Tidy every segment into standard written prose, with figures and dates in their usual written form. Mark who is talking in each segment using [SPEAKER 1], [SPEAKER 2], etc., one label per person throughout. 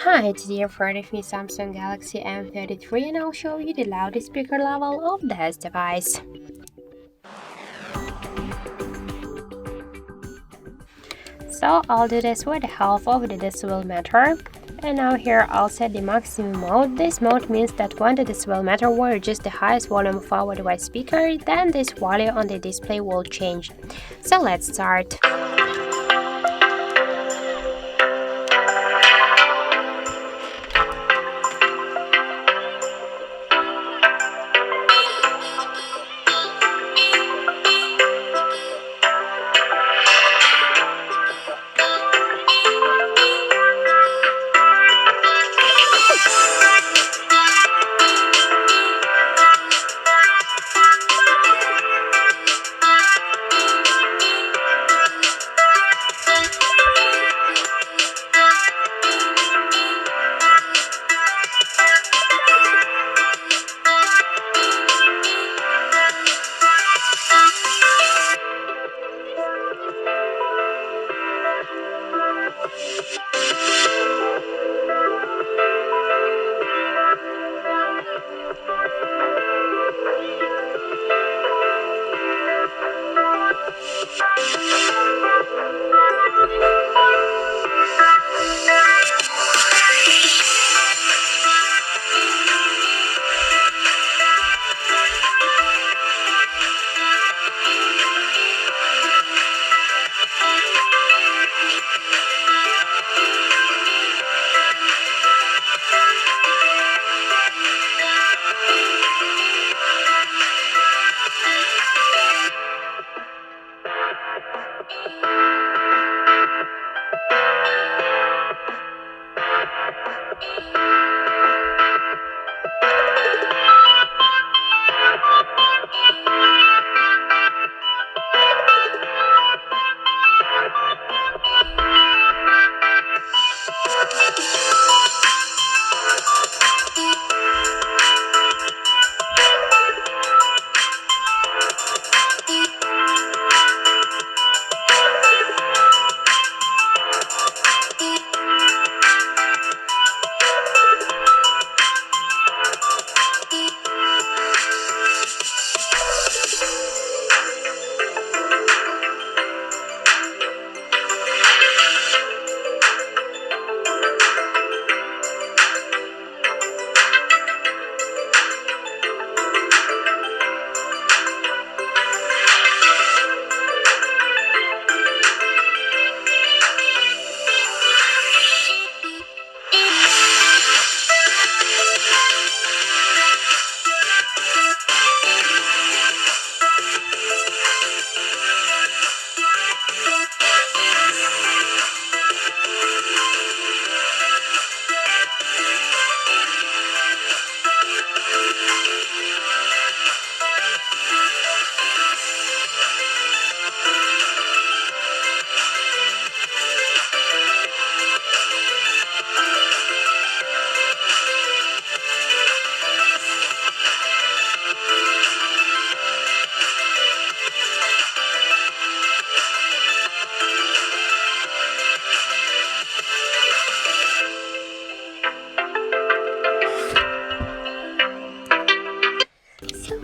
[SPEAKER 1] Hi, today in front of me Samsung Galaxy M33 and I'll show you the loudest speaker level of this device. So I'll do this with the help of the decibel meter. And now here I'll set the maximum mode. This mode means that when the decibel meter will reach the highest volume of our device speaker, then this value on the display will change. So let's start.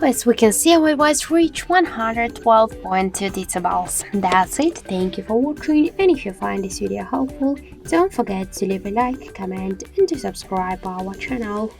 [SPEAKER 1] As we can see, our voice reached 112.2 decibels. That's it. Thank you for watching, and if you find this video helpful, don't forget to leave a like, comment, and to subscribe our channel.